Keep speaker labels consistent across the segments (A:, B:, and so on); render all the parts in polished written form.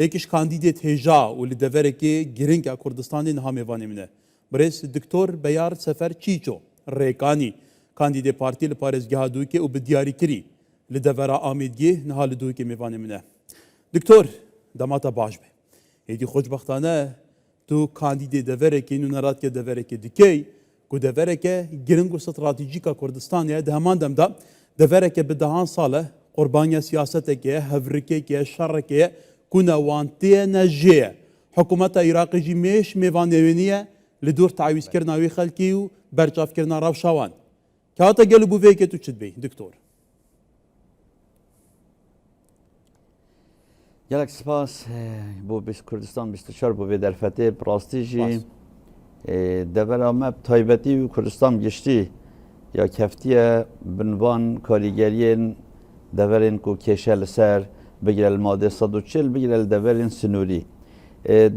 A: هيكش كانديديت هجا ولدفركي جرينكا كردستان نهامي واني منه بريس دكتور بيار سفر تشيچو ريكاني كانديديت بارتي لباريزگاه دوكي وبدياري كري لدفرا آميدگي نهال دوكي ميواني منه دكتور دماتا باش به هيدي خوشبختانه تو کاندیدی دورکی نونرات که دورکی دیکی کو دورکی گرنگ و استراتژیکا کردستانیه ده همان دم دا دورکی به دهان ساله قربانی سیاست که هفرکی که شر که کنا وانتی نجیه حکومت عراق جی میش میوانیه لدور تعویض کردن وی خلکی و برچاف کردن روشوان که هاتا گلو بوی که تو چد بی دکتور
B: گلک سپاس بو بیس کردستان 24 بو در فتح براستی جی دبر آمد تایبتی و کردستان گشتی یا کفتیه بنوان کاریگرین دورین کو کشل سر بگیر الماده 140 بگیر دورین سنوری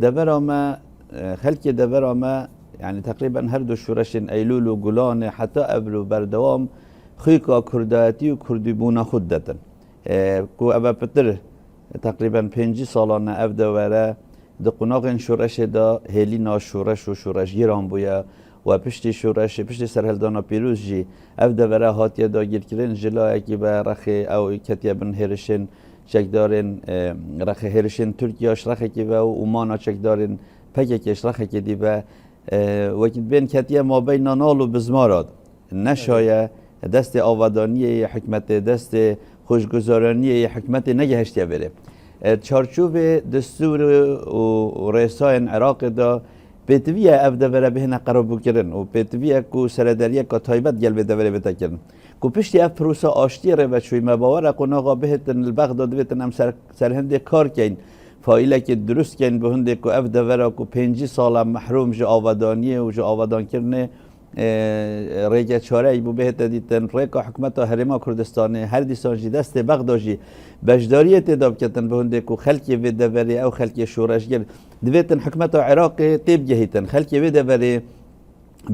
B: دبر آمد خلک دبر آمد يعني تقريبا هر دو شورشين ايلول و گلان حتى ابلو بردوام خيكا كرداتي و كردي بونا خودتن كو ابا بتر تقريبا 5 سالانه اف دوره دقناغ شورش دا هلینا شورش و شورش گیران بویا و پشتی شورش پشتی سرهلدانا پیروز جی اف دوره هاتیه دا گیر کرن جلا اکی به رخ او کتیه بن هرشن چکدارن رخ هرشن ترکیاش رخ کی و اومانا چکدارن پککش رخ کی دی و وقت بین کتیه ما بین نال و بزماراد نشایه دست آودانی حکمت دست خوشگذرانی حکمت نگهشتیه بره چارچوب دستور و رئیسان عراق دا پیتویه اف دوره بهنه قرار بکرن و پیتویه کو سردریه که تایبت گل دوره بتکرن کو پشتی اف پروسا آشتی ره و شوی مباوره قناغا بهتن البغداد بهتن هم سرهنده کار کن فایله که درست کن به هنده که اف دوره کو 5 سال محروم جو آودانیه و جو آودان کرنه ریگه چاره ای بو بهت دیتن ریکا حکمت هرما کردستان هر دیسان جی دست بغدادی بجداری تداب کتن به هنده کو خلکی و دوری او خلکی شورشگر دویتن حکمت عراق تیب جهیتن خلکی و دوری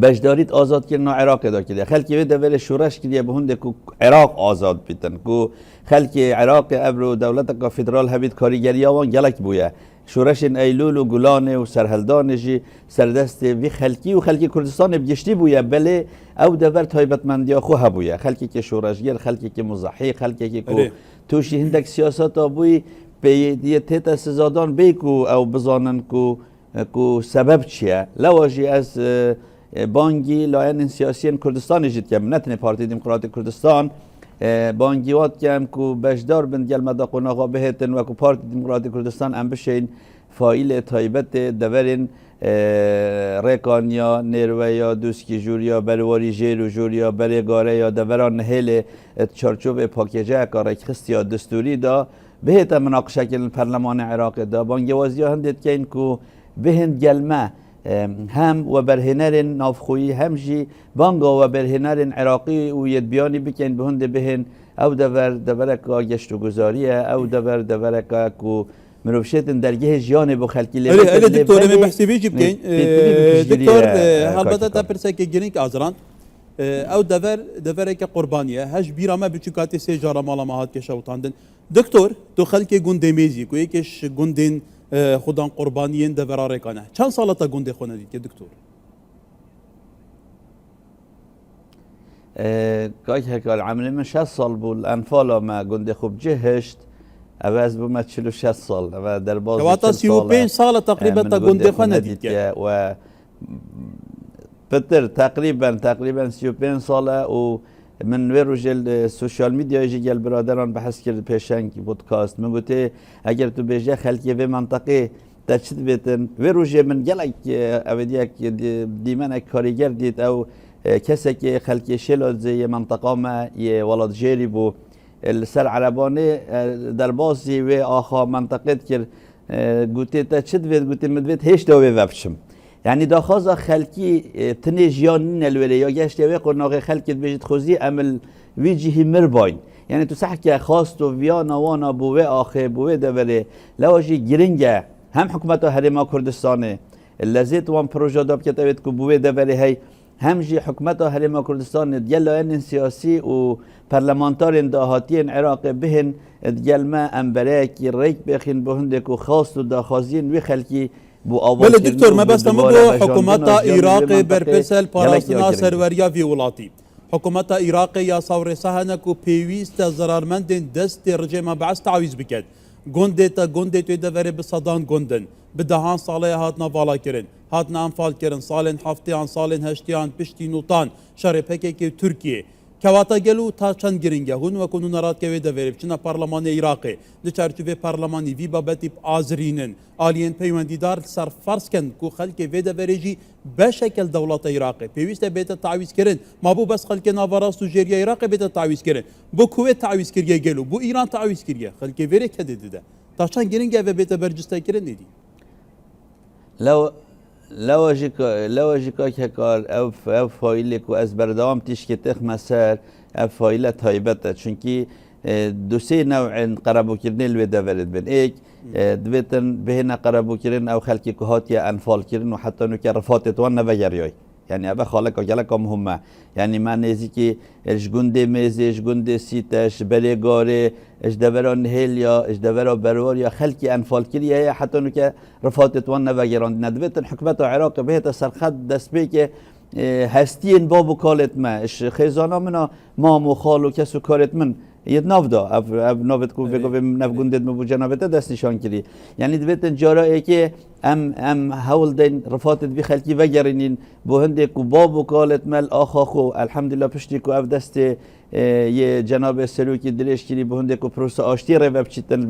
B: بجداریت آزاد کردن عراق دا کردی خلکی و دوری شورش کردی به هنده کو عراق آزاد بیتن کو خلکی عراق ابرو دولت کا فدرال هبید کاریگری آوان گلک بویا شورش ایلول و گلان و سرهلدان جی سردست وی خلکی و خلکی کردستان بگشتی بویا بله او دور تایبتمندی خو هبویا خلکی که شورشگر خلکی که مضحی خلکی که کو توشی هندک سیاست بوی به دیت سزادان بیکو او بزانن کو سبب چیه لواجی از بانگی لاین سیاسی کردستان جد که نتنه پارتی دموکرات کردستان بانگیوات کم کو بشدار بند گل مداقونا بهتن و کو پارتی دموکرات کردستان ام بشین فایل تایبت دورین ریکانیا نیرویا دوسکی جوریا برواری جیرو جوریا برگاره یا دوران نهل چارچوب پاکیجه کار خستیا دستوری دا بهت مناقشه کن پارلمان عراق دا بانگیوازی هندید که این کو بهند گلمه هم و برهنر نافخویی هم جی بانگا و برهنر عراقی و ید بیانی بکن به هند بهن او دورکا گشت و گذاریه او دورکا کو مروفشتن درگه جیان بو خلکی
A: لیبت دکتور می بحثی ویجی بکن دکتور البته تا پرسه که گرینک آزران او دورک قربانیه هش بیرامه بچوکاتی سی جارا مالا ماهات که شوطاندن دکتور تو خلک گنده میزی کو یکش گندین خودان قربانیین دوراره کنه چند سالتا گنده خونه دید که دکتور
B: که هکال عمل من 6 سال بود انفال ما گنده خوب جهشت عوض بو ما 46 سال و در باز
A: واتا 35 سال تقریبا تا گنده خونه دید که
B: و پتر تقریبا 35 ساله و من ویروجل سوشال میدیا جی گل برادران بحث کرد پیشنگ پودکاست من گوته اگر تو بیجه خلکی و منطقه تجد بیتن ویروجه من گلک اودی دیمن کاریگر دید او کسی که خلکی شلال زی منطقه ما یه ولاد جیری بو السر عربانه در بازی و آخا منطقه کرد گوته تجد بیت گوته مدویت هیچ دوی وفشم يعني دا خازا خلقي تنجيان الولاية یا گشت وی قرناغ خلقت بجد خوزي عمل ويجيه مرباين يعني تو سحكي خاصتو ويانا وانا بوه آخه بوه دوله لواجي گرنگه هم حكومتا هرما كردستانه اللذيت وان پروژه داب كتابت كو بوه دوله هاي همجی حکومت هرما کردستان دیگه سیاسی و پارلمانتارین دهاتین عراق بهن دیگه ما امبرکی ریک بخین بهنده که خواست و داخازین وی خلکی بو آواز
A: بله دکتور ما بس تمام بو حکومت عراق برپسل پاراستنا سروریا وی ولاتی حکومت عراق یا ثور سهنه کو پیوست ضررمند دست رجیم بعث تعویض بکد گنده تو دوره بصدان گندن بدهان ساله هاتنا والا کرن هاتنا انفال کرن سالن هفتیان سالن هشتیان پشتی نوتان شرپکه که ترکیه کواتا گلو تا چند گرینگه هون و کنون رات که وی دوره بچنا پارلمان عراقی ده چارچوبه پارلمانی وی بابتی آزرینن آلین پیوندیدار سر فرض کن کو خلک وی دوره جی بشکل دولت عراقی پیوسته بیت تعویض کرن ما بو بس خلک ناوراست و جریه عراقی بیت تعویض کرن بو کویت تعویض کریه گلو بو ایران تعویض کریه خلک وی کده ده تا چند گرینگه و بیت برجسته کرن دیدی
B: لوجیکا که کار او فایلی که از بردام تشکیل مسار او فایل تایبته چونکی دو سه نوع قربو کردن الوی دولت بین ایک دویتن بهنا قربو کردن او خلکی که هاتی انفال کردن و حتی نو که رفاتت وان نبگریای یعنی ابا خالق و جلک مهمه یعنی من نزی که اش گنده میزه اش گنده سیتش بلگاره اش دوران هیلیا اش دوران برور یا خلکی انفال کریه یا حتی نو که رفاتت وان نبگران ندویتن حکومت عراق بهت سرخط دست بی که هستین بابو کالت ما اش خیزانا منا ما مخالو کسو کارت من یه نافدا اب نافت کو بگو به نفگوندت مبو جنابته دست نشان کردی یعنی دویتن جارایی که ام حول دین رفاتت بی خلکی وگرینین بو هنده کو بابو کالت مل آخا خو الحمدلله پشتی کو اف دست یه جناب سلوکی دلش کردی بو هنده کو پروسه آشتی رو بچیتن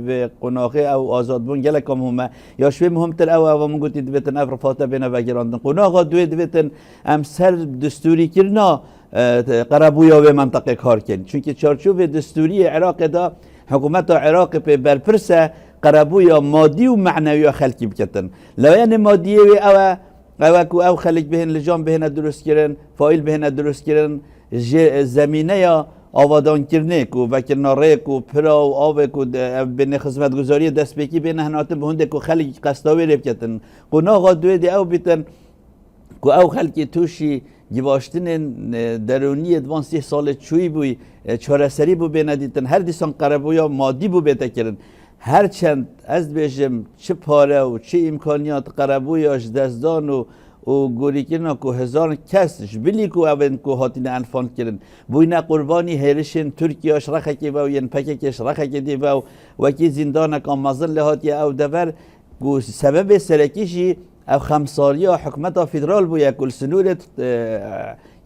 B: به قناقه او آزاد بون گلکم همه یا شوی مهمتر او من گوتی دویتن اف رفاته بین وگراندن قناقه دویتن ام سر دستوری کرنا قربویا به منطقه کار کن چونکه چارچوب دستوری عراق دا حکومت عراق به برپرسه قربویا مادی و معنوی خلکی بکتن لو یعنی مادی او خلک بهن لجام بهن درست کردن فایل بهن درست کردن زمینه یا آوادان کرنه کو وکرنا ریکو پرا و آب کو بین خدمت گزاری دست بکی بین هناتن بهنده کو خلک قصداوی بکتن قناقا دوی دی او بیتن کو او خلکی توشی گواشتن درونی دوان 30 سال چوی بوی چهارسری بو بندیتن هر دیسان قربویا مادی بو بتا کردن هر چند از بیشم چه پاره و چه امکانیات قربویاش دزدان و گوری کردن کو هزار کسش بلی کو اون کو هاتین انفان کردن بوینا قربانی هرشن ترکیه شرخه کی و ین پکه کی شرخه کی دی و کی زندان کام مازن لهات یا او دور کو سبب سرکیشی او 5 سالی حکومت فدرال بو یکل سنورت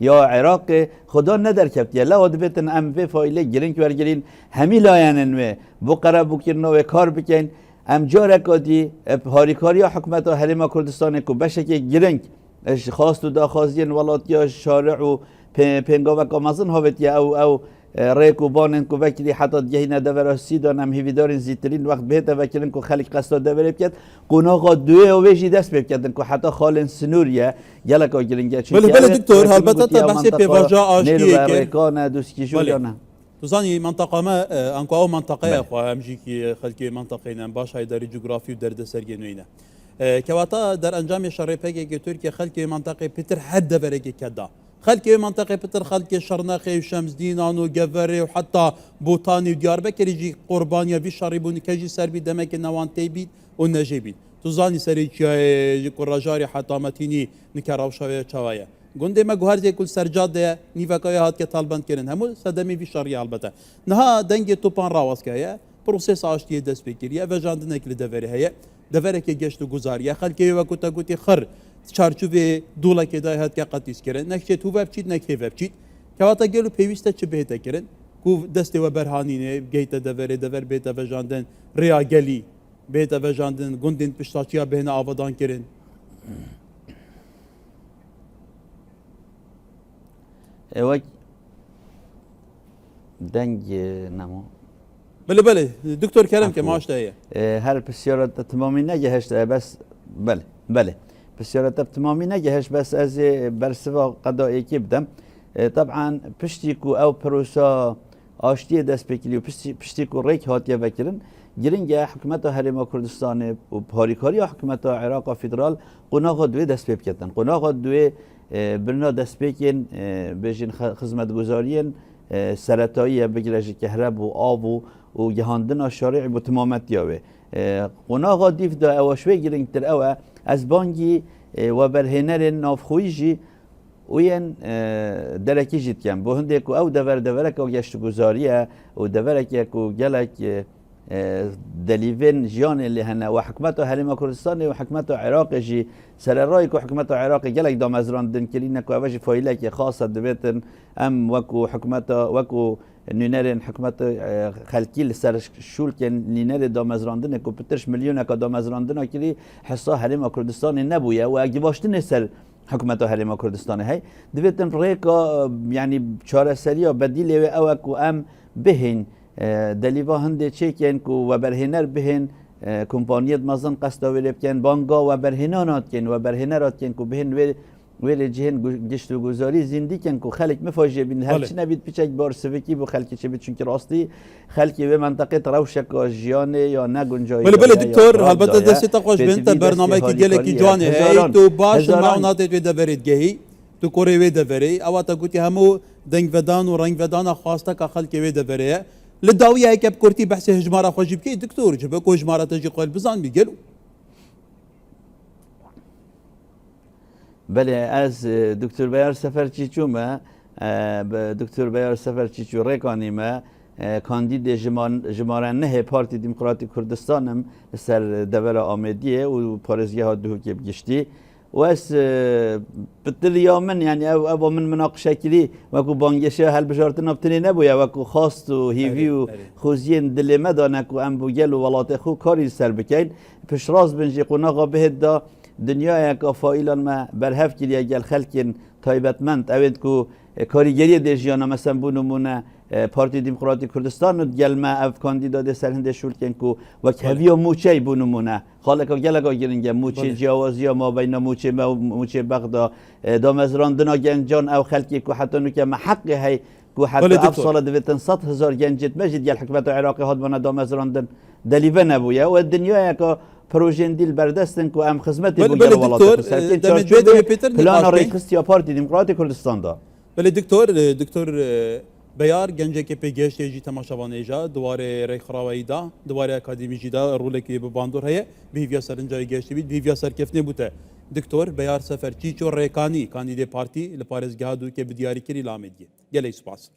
B: یا عراق خدا ندر کفت یا لود بتن ام به فایل گرین که برگرین همی لاینن و بو قرار بو کرنا و کار بکن ام جاره کادی هاریکاری حکومت هرما کردستان کو بشه که گرین خواست و داخازین ولاتیا شارع و پنگا و کامازن هاوت یا او ریکو بانن کو وکلی حتی دیگه نداره سیدان هم هیویدارین زیترین وقت بهت وکلن کو خلق قصد دوره بکد قناقا دوی و ویجی دست بکدن کو حتی خالن سنوریه یلکا گرینگه
A: بله دکتور البته تا بحث پیواژا آشتیه که
B: ریکان دوسکی جولیانا
A: توزانی منطقه ما انکو او منطقه خو همجی که خلقی منطقه نم باش های داری جغرافی و درد سرگینوینه کواتا در انجام شرپگی که ترکیه خلقی منطقه پیتر حد برگی کدا خلقی منطقه پتر خلقی شرناخی و شمسدینان و گوره و حتی بوتانی و دیاربکری جی قربانیا وی شریبونی که جی سر بید دمک نوان تی بید و نجی بید تو زانی سری چی کراجاری حتامتینی نکراوشاوی چوایه گنده ما گوهر زی کل سرجاد ده نیوکای هات که طالبان کرن همو صدمی وی شری البته نها دنگ توپان راواز که پروسس آشتی دست بکریه و جاندن اکل دوره هیه دوره که گشت و گزاریه خلقی و کتا گوتی خر چارچوب دولا که دای هات که قطیس کردن نکچه تو وبچید نکه وبچید که واتا گلو پیوسته چه بهته کردن کو دست و برهانینه گیت دور بیت و جاندن ریا گلی بیت و جاندن گندن پشتاچیا بهنه آوادان کردن
B: اوک دنگ نمو
A: بله دکتر کرم که ماش دایه
B: هر بسیارت تمامی نگهشت بس بله بسیارت تمامی نگهش بس از برسوا قضایی که بدم طبعا پشتی کو او پروسا آشتی دست بکلی و پشتی کو ریک هاتیه بکرن گرنگ حکومت هرما کردستان و پاریکاری حکومت عراق فدرال قناغ دوی دست پی بکتن قناغ دوی برنا دست پیکن بجن خدمت گذارین سرطایی بگیرش کهرب و آب و جهاندن شارع و تمامت یاوه قناغ دیف دا اوشوی گرنگ تر اوه از بانگی و برهنر نافخویجی وين دركي جيت كان بو هندك او دورك او گشت گذاریه و دورك يكو جلك دليفين جيان اللي هنا وحكمته هلما كردستان وحكمته عراق جي سر رايك وحكمته عراق جلك دام ازران دن كلينك واجي فايلك خاصه دبيتن ام وكو حكمته وكو نينرن حكمته خلكيل سر شول كان نينر دام ازران دن كو بترش مليون كا دام ازران دن كلي حصه هلما كردستان نبويا واجباشتن سر حکومت هرما کردستان هی دویتن ریکا یعنی چاره سریا بدیل و کو ام بهین دلیوا هنده چیکن کو و برهنر بهین کمپانیت مازن قصد ولی بکن بانگا و برهنانات کن و برهنرات کن کو بهین ولی جهن گشت و گذاری زندگی کن کو خلق مفاجئ بین هر چی نبید پیچک بار سوکی بو خلقی چه بید چونکه راستی خلقی به منطقه روشک جیانه یا نگنجایی
A: بله دکتور البته دستی تقوش بنت برنامه کی گله کی جوانه هی تو باش معونات تو دبرید گهی تو کوری و دبری اواتا گوتی همو دنگ ودان و رنگ ودان خواسته که خلقی و دبری لداویه که بکرتی بحث هجماره خوشی بکی دکتور جبه کو هجماره تجی قول بزن میگلو
B: بله از دکتر بیار سفرچیچو ما دکتر بیار سفرچیچو ریکانی ما کاندید جماره نه پارتی دموکراتی کردستانم سر دور آمدیه و پارزگاه ها دو که بگشتی و از بطلیا من یعنی او من مناقشه کلی وکو بانگشه هل بشارت نبتنی نبویا وکو خواست و هیوی و خوزین دل مدانه کو ام بوگل و ولات خو کاری سر بکین پشراز بنجی قناغا بهد دا دنیا یک فایلان ما برهف کلیه گل خلکن تایبتمند اوید کو کاریگری دیجیانا مثلا بو نمونه پارتی دموکراتی کردستان و گل ما اف کاندیداد سرهنده شولکن کو و کهوی موچه بو نمونه خالقا گلگا گرنگه موچه جوازی ما بین موچه بغدا دامزراندنا گنجان او خلکی کو حتی نو که محق هی کو حتی افصال دویتن 100,000 گنجت مجد گل حکمت عراقی هاد بنا دامزراندن دلیوه نبویه و دنیا یکا پروژه دیل بردستن کو ام خدمت
A: بله دکتور
B: پلان ریخستی پارتی دموکراتی کردستان دا
A: بله دکتور بیار گنجه که پیگشت یجی تماشاوانه جا دواره ریخراوی دا دواره اکادمی جی دا روله که به باندور هیه بیویا سرنجای گشتی بید بیویا سرکفنه بوده دکتور بیار سفرچیچو ریکانی کاندید پارتی لپارزگاه دو که بدیاری کری لامدیه گلی سپاس